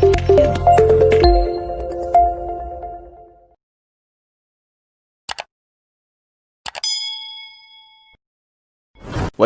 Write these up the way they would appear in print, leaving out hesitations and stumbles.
What's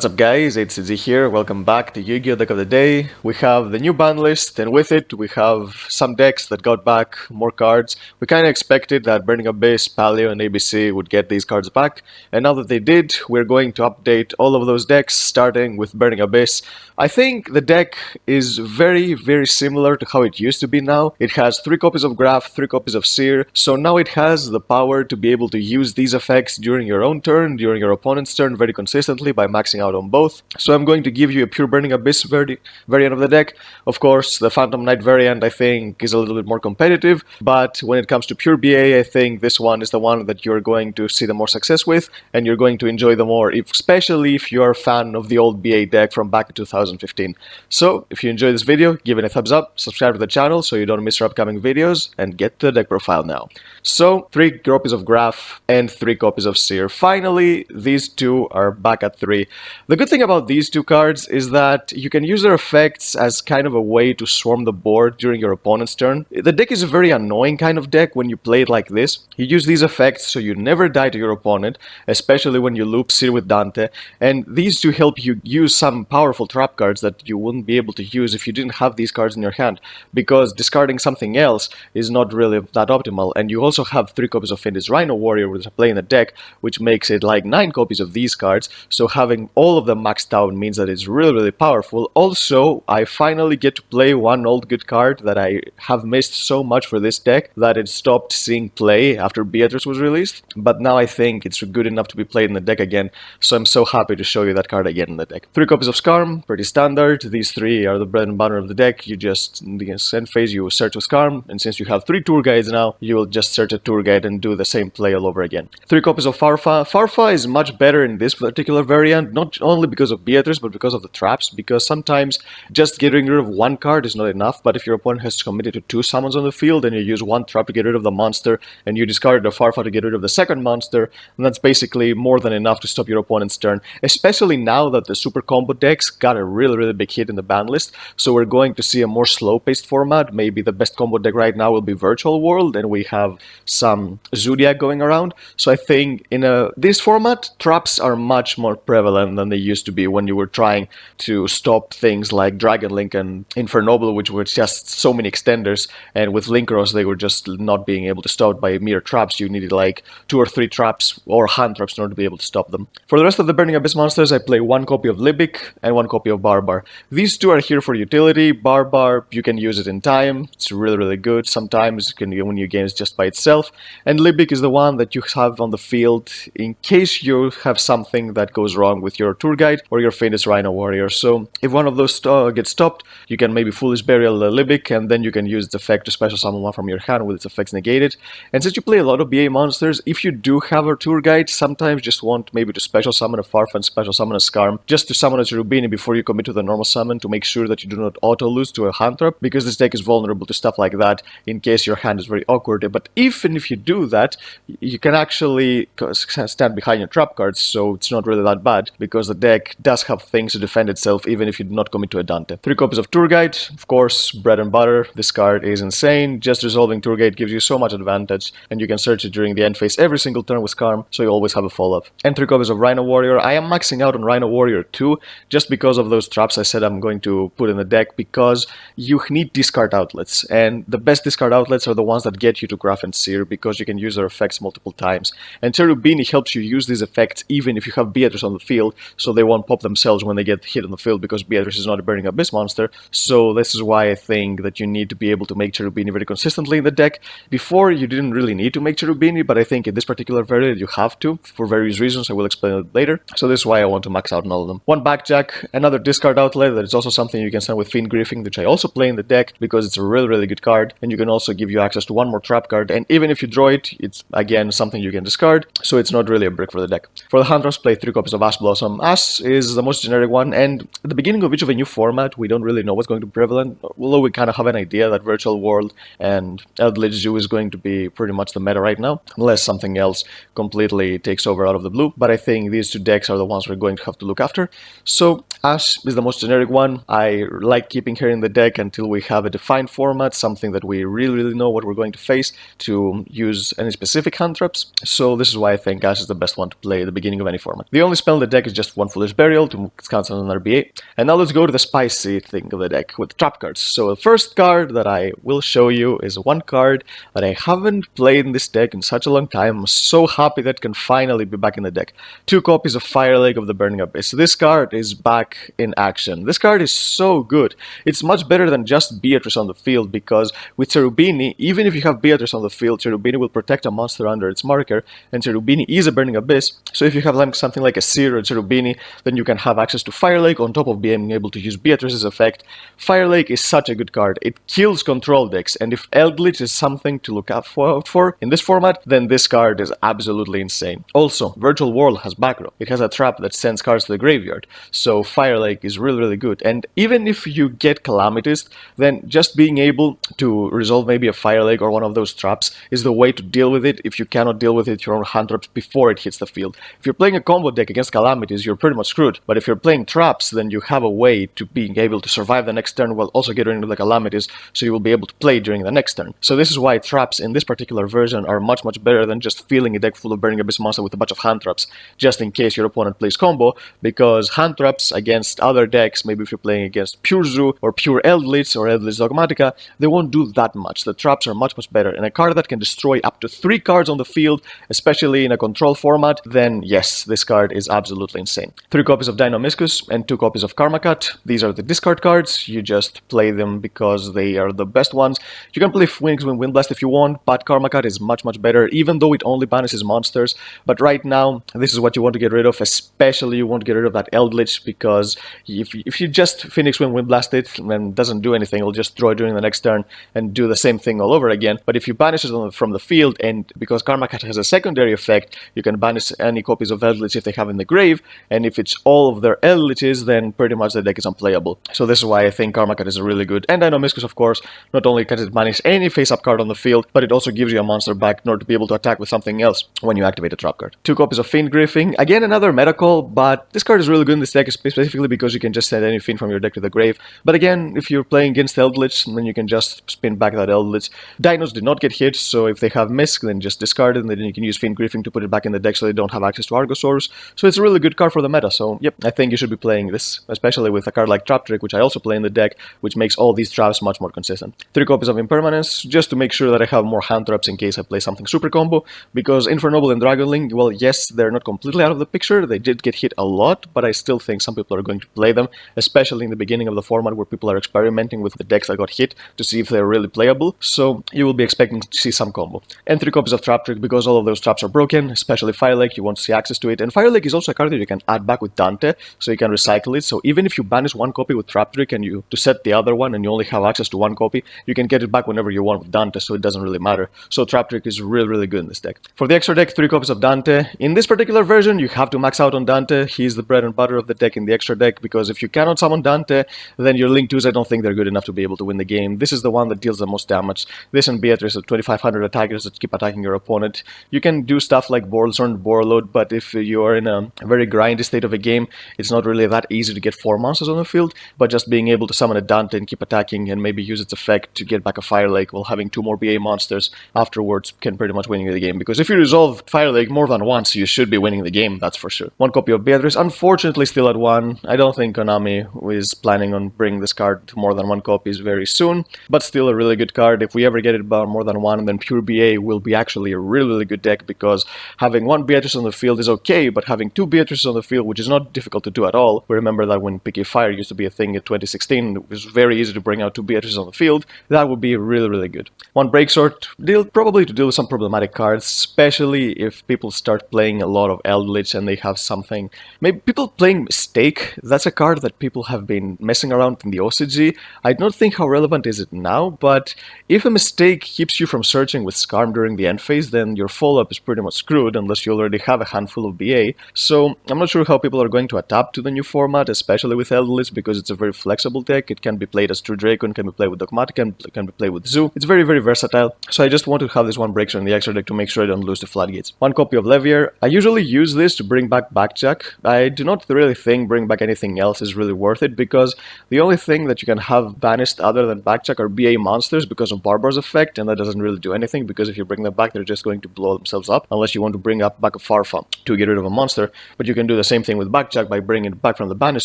up guys, it's Izzy here, welcome back to Yu-Gi-Oh! Deck of the Day. We have the new ban list, and with it we have some decks that got back more cards. We kinda expected that Burning Abyss, Paleo and ABC would get these cards back, and now that they did, we're going to update all of those decks, starting with Burning Abyss. I think the deck is very similar to how it used to be now. It has 3 copies of Graph, 3 copies of Seer, so now it has the power to be able to use these effects during your own turn, during your opponent's turn very consistently by maxing out on both. So I'm going to give you a pure Burning Abyss variant of the deck. Of course, the Phantom Knight variant I think is a little bit more competitive, but when it comes to pure BA, I think this one is the one that you're going to see the more success with, and you're going to enjoy the more, especially if you're a fan of the old BA deck from back in 2015. So, if you enjoyed this video, give it a thumbs up, subscribe to the channel so you don't miss our upcoming videos, and get to the deck profile now. So, 3 copies of Graph and 3 copies of Seer. Finally, these two are back at 3. The good thing about these two cards is that you can use their effects as kind of a way to swarm the board during your opponent's turn. The deck is a very annoying kind of deck when you play it like this. You use these effects so you never die to your opponent, especially when you loop Seer with Dante, and these two help you use some powerful trap cards that you wouldn't be able to use if you didn't have these cards in your hand, because discarding something else is not really that optimal. And you also have 3 copies of Findus Rhino Warrior which are playing the deck, which makes it like 9 copies of these cards, so having all of them maxed out means that it's really powerful. Also, I finally get to play one old good card that I have missed so much for this deck that it stopped seeing play after Beatrice was released, but now I think it's good enough to be played in the deck again, so I'm so happy to show you that card again in the deck. 3 copies of Skarm, pretty standard. These 3 are the bread and butter of the deck. You just, in the end phase, you search with Skarm, and since you have 3 tour guides now, you will just search a tour guide and do the same play all over again. 3 copies of Farfa. Farfa is much better in this particular variant, not only because of Beatrice, but because of the traps, because sometimes just getting rid of 1 card is not enough, but if your opponent has committed to 2 summons on the field and you use 1 trap to get rid of the monster, and you discard the Farfa to get rid of the second monster, and that's basically more than enough to stop your opponent's turn, especially now that the super combo decks got a really big hit in the ban list, so we're going to see a more slow-paced format. Maybe the best combo deck right now will be Virtual World, and we have some Zodiac going around, so I think in this format, traps are much more prevalent than they used to be when you were trying to stop things like Dragon Link and Infernoble, which were just so many extenders, and with Linkeros they were just not being able to stop it by mere traps. You needed like 2 or 3 traps or hand traps in order to be able to stop them. For the rest of the Burning Abyss monsters, I play 1 copy of Libic and 1 copy of Barbar. These 2 are here for utility. Barbar, you can use it in time, it's really good. Sometimes you can win your games just by itself, and Libic is the one that you have on the field in case you have something that goes wrong with your tour guide or your Findus Rhino Warrior. So if one of those gets stopped, you can maybe Foolish Burial Libic, and then you can use its effect to special summon one from your hand with its effects negated. And since you play a lot of BA monsters, if you do have a tour guide, sometimes just want maybe to special summon a Farfa and special summon a Skarm, just to summon a Cherubini before you commit to the normal summon, to make sure that you do not auto-lose to a hand trap, because this deck is vulnerable to stuff like that in case your hand is very awkward. But even if you do that, you can actually stand behind your trap cards, so it's not really that bad, because the deck does have things to defend itself even if you do not commit to a Dante. 3 copies of Tour Guide, of course, bread and butter. This card is insane. Just resolving Tour Guide gives you so much advantage, and you can search it during the end phase every single turn with Skarm, so you always have a follow-up. And 3 copies of Rhino Warrior. I am maxing out on Rhino Warrior too, just because of those traps I said I'm going to put in the deck, because you need discard outlets, and the best discard outlets are the ones that get you to Graph and Seer, because you can use their effects multiple times. And Cherubini helps you use these effects even if you have Beatrice on the field, so they won't pop themselves when they get hit on the field, because Beatrice is not a Burning Abyss monster. So this is why I think that you need to be able to make Cherubini very consistently in the deck. Before, you didn't really need to make Cherubini, but I think in this particular variant you have to, for various reasons. I will explain it later. So this is why I want to max out on all of them. 1 Backjack, another discard outlet that is also something you can send with Fiend Griefing, which I also play in the deck because it's a really good card, and you can also give you access to 1 more trap card, and even if you draw it, it's again something you can discard, so it's not really a brick for the deck. For the hand traps, play 3 copies of Ash Blossom, Ash is the most generic one, and at the beginning of each of a new format, we don't really know what's going to be prevalent, although we kind of have an idea that Virtual World and Eldritch Zoo is going to be pretty much the meta right now, unless something else completely takes over out of the blue. But I think these two decks are the ones we're going to have to look after. So Ash is the most generic one. I like keeping her in the deck until we have a defined format, something that we really know what we're going to face to use any specific hand traps. So this is why I think Ash is the best one to play at the beginning of any format. The only spell in the deck is just one Foolish Burial to cancel an RBA. And now let's go to the spicy thing of the deck with trap cards. So the first card that I will show you is one card that I haven't played in this deck in such a long time. I'm so happy that it can finally be back in the deck. 2 copies of Fire Lake of the Burning Abyss. This card is back in action. This card is so good. It's much better than just Beatrice on the field, because with Cherubini, even if you have Beatrice on the field, Cherubini will protect a monster under its marker, and Cherubini is a Burning Abyss. So if you have like something like a Seer or Cherubini, then you can have access to Fire Lake on top of being able to use Beatrice's effect. Fire Lake is such a good card. It kills control decks, and if Eldritch is something to look out for in this format, then this card is absolutely insane. Also, Virtual World has back row. It has a trap that sends cards to the graveyard, so Fire Lake is really good. And even if you get Calamitist, then just being able to resolve maybe a Fire Lake or one of those traps is the way to deal with it if you cannot deal with it your own hand traps before it hits the field. If you're playing a combo deck against Calamities, you're pretty much screwed. But if you're playing traps, then you have a way to being able to survive the next turn while also getting into the Calamities, so you will be able to play during the next turn. So this is why traps in this particular version are much better than just filling a deck full of Burning Abyss monster with a bunch of hand traps, just in case your opponent plays combo, because hand traps against other decks, maybe if you're playing against Pure Zoo or Pure Eldritch or Eldritch Dogmatica, they won't do that much. The traps are much better, and a card that can destroy up to 3 cards on the field, especially in a control format, then yes, this card is absolutely insane. 3 copies of Deinamiscus and 2 copies of Karma Cut. These are the discard cards. You just play them because they are the best ones. You can play Phoenix Wind Windblast if you want, but Karma Cut is much better, even though it only banishes monsters. But right now, this is what you want to get rid of, especially you want to get rid of that Eldritch, because if you just Phoenix Wind Windblast it and doesn't do anything, it'll just draw during the next turn and do the same thing all over again. But if you banish it from the field, and because Karma Cut has a secondary effect, you can banish any copies of Eldritch if they have in the grave, and if it's all of their Eldritches, then pretty much the deck is unplayable. So this is why I think Karma Cut is really good. And Deinamiscus, of course, not only can it banish any face-up card on the field, but it also gives you a monster back in order to be able to attack with something else when you activate a trap card. 2 copies of Fiend Griffing. Again, another meta call, but this card is really good in this deck, specifically because you can just send any Fiend from your deck to the grave. But again, if you're playing against Eldritch, then you can just spin back that Eldritch. Dinos did not get hit, so if they have Misk, then just discard it, and then you can use Fiend Griffing to put it back in the deck so they don't have access to Argosaurs. So it's a really good card for the meta, so yep, I think you should be playing this, especially with a card like Trap Trick, which I also play in the deck, which makes all these traps much more consistent. 3 copies of Impermanence, just to make sure that I have more hand traps in case I play something super combo, because Infernoble and Dragonling, well, yes, they're not completely out of the picture, they did get hit a lot, but I still think some people are going to play them, especially in the beginning of the format where people are experimenting with the decks that got hit to see if they're really playable, so you will be expecting to see some combo. And 3 copies of Trap Trick, because all of those traps are broken, especially Fire Lake, you want to see access to it, and Fire Lake is also a card that you can add back with Dante, so you can recycle it, so even if you banish one copy with Trap Trick and you to set the other one and you only have access to one copy, you can get it back whenever you want with Dante, so it doesn't really matter. So Trap Trick is really good in this deck. For the extra deck, 3 copies of Dante. In this particular version, you have to max out on Dante. He's the bread and butter of the deck in the extra deck, because if you cannot summon Dante, then your Link 2s, I don't think they're good enough to be able to win the game. This is the one that deals the most damage. This and Beatrice are 2500 attackers that keep attacking your opponent. You can do stuff like Borlzorn, Borload, but if you are in a very grindy state of a game, it's not really that easy to get 4 monsters on the field, but just being able to summon a Dante and keep attacking and maybe use its effect to get back a Fire Lake while having 2 more BA monsters afterwards can pretty much win you the game, because if you resolve Fire Lake more than once, you should be winning the game, that's for sure. 1 copy of Beatrice, unfortunately still at 1. I don't think Konami is planning on bringing this card to more than 1 copies very soon, but still a really good card. If we ever get it about more than 1, then Pure BA will be actually a really good deck, because having 1 Beatrice on the field is okay, but having 2 Beatrices on the field, which is not difficult to do at all. We remember that when PK Fire used to be a thing in 2016, it was very easy to bring out 2 Beatrices on the field. That would be really good. 1 Breaksword, probably to deal with some problematic cards, especially if people start playing a lot of Eldritch and they have something. Maybe people playing Mistake, that's a card that people have been messing around in the OCG. I don't think how relevant is it now, but if a Mistake keeps you from searching with Skarm during the end phase, then your follow-up is pretty much screwed unless you already have a handful of BA. So I'm not sure how people are going to adapt to the new format, especially with Elderlist, because it's a very flexible deck. It can be played as True Dragon, can be played with Dogmatic, can be played with Zoo. It's very, very versatile. So I just want to have this one breakthrough in the extra deck to make sure I don't lose the floodgates. One copy of Levier. I usually use this to bring back Backjack. I do not really think bring back anything else is really worth it, because the only thing that you can have banished other than Backjack are BA monsters because of Barbar's effect, and that doesn't really do anything, because if you bring them back, they're just going to blow themselves up, unless you want to bring back a Farfa to get rid of a monster. But you can do the same thing with Backjack by bringing it back from the banish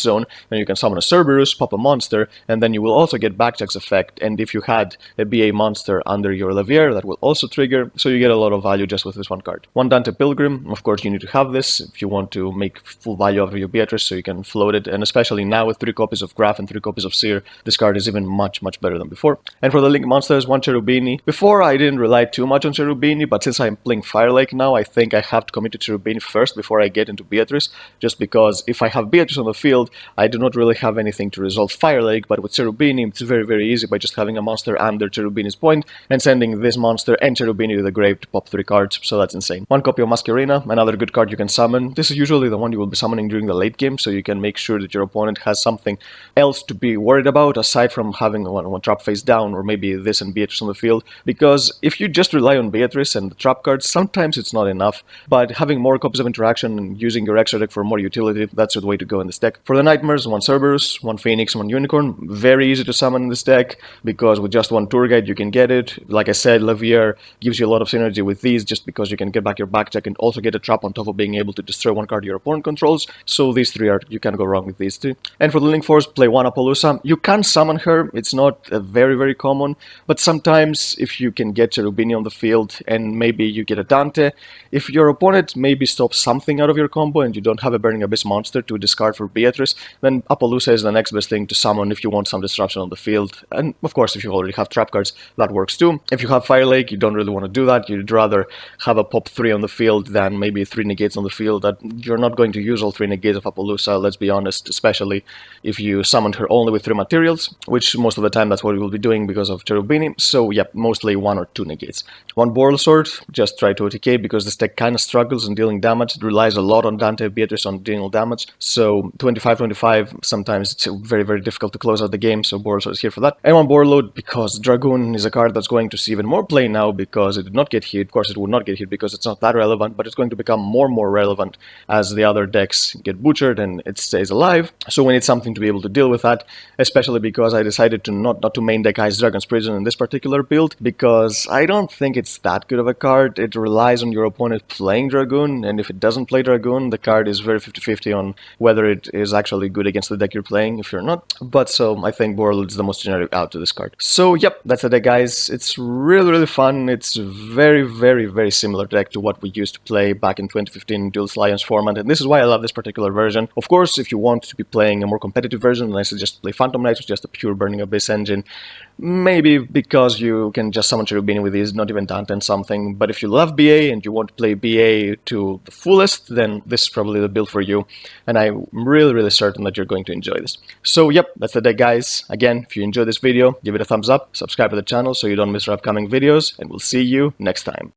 zone, and you can summon a Cerberus, pop a monster, and then you will also get Backjack's effect. And if you had a BA monster under your Levier, that will also trigger, so you get a lot of value just with this one card. One Dante Pilgrim, of course you need to have this if you want to make full value of your Beatrice, so you can float it, and especially now with 3 copies of Graph and 3 copies of Seer, this card is even much better than before. And for the Link monsters, one Cherubini. Before I didn't rely too much on Cherubini, but since I'm playing Firelake now, I think I have to commit to Cherubini first before I get into Beatrice, just because if I have Beatrice on the field, I do not really have anything to resolve Firelake, but with Cherubini, it's very easy by just having a monster under Cherubini's point and sending this monster and Cherubini to the grave to pop 3 cards, so that's insane. One copy of Masquerena, another good card you can summon. This is usually the one you will be summoning during the late game, so you can make sure that your opponent has something else to be worried about aside from having one trap face down, or maybe this and Beatrice on the field, because if you just rely on Beatrice and the trap cards, sometimes it's not enough, but having more copies of interaction and using your extra deck for more utility, that's the way to go in this deck. For the Nightmares, one Cerberus, one Phoenix, one Unicorn. Very easy to summon in this deck, because with just one Tour Guide you can get it. Like I said, Levier gives you a lot of synergy with these, just because you can get back your Backjack and also get a trap on top of being able to destroy one card your opponent controls, so these 3 are, you can't go wrong with these 2. And for the Link Force, play one Appaloosa. You can summon her, it's not very common, but sometimes if you can get Cherubini on the field and maybe you get a Dante, if your opponent maybe stops something out of your combo and you don't have a Burning Abyss monster to discard for Beatrice, then Appaloosa is the next best thing to summon if you want some disruption on the field. And of course, if you already have trap cards, that works too. If you have Firelake, you don't really want to do that. You'd rather have a pop 3 on the field than maybe 3 negates on the field. That you're not going to use all 3 negates of Appaloosa, let's be honest, especially if you summoned her only with 3 materials, which most of the time that's what we will be doing because of Cherubini. So yeah, mostly 1 or 2 negates. One Boral Sword, just try to OTK, because this deck kind of struggles in dealing damage. It relies a lot on Dante Beatrice on dealing damage, so 25-25, sometimes it's very difficult to close out the game, so Boral Sword is here for that. And one Borload, because Dragoon is a card that's going to see even more play now, because it did not get hit. Of course it would not get hit because it's not that relevant, but it's going to become more relevant as the other decks get butchered and it stays alive, so we need something to be able to deal with that, especially because I decided to not to main deck Ice Dragon's Prison in this particular build, because I don't think it's that good of a card. It relies on your opponent playing Dragoon, and if it doesn't play Dragoon, the card is very 50-50 on whether it is actually good against the deck you're playing, if you're not. But so I think Borload is the most generic out to this card. So yep, that's the deck, guys. It's really fun. It's very similar deck to what we used to play back in 2015 Duelist Lions format, and this is why I love this particular version. Of course, if you want to be playing a more competitive version, then I suggest play Phantom Knights with just a pure Burning Abyss engine. Maybe because you can just summon Cherubini with these, not even Dante and something. But if you love BA and you want to play BA to the fullest, then this is probably the build for you. And I'm really certain that you're going to enjoy this. So yep, that's the deck, guys. Again, if you enjoyed this video, give it a thumbs up, subscribe to the channel so you don't miss our upcoming videos, and we'll see you next time.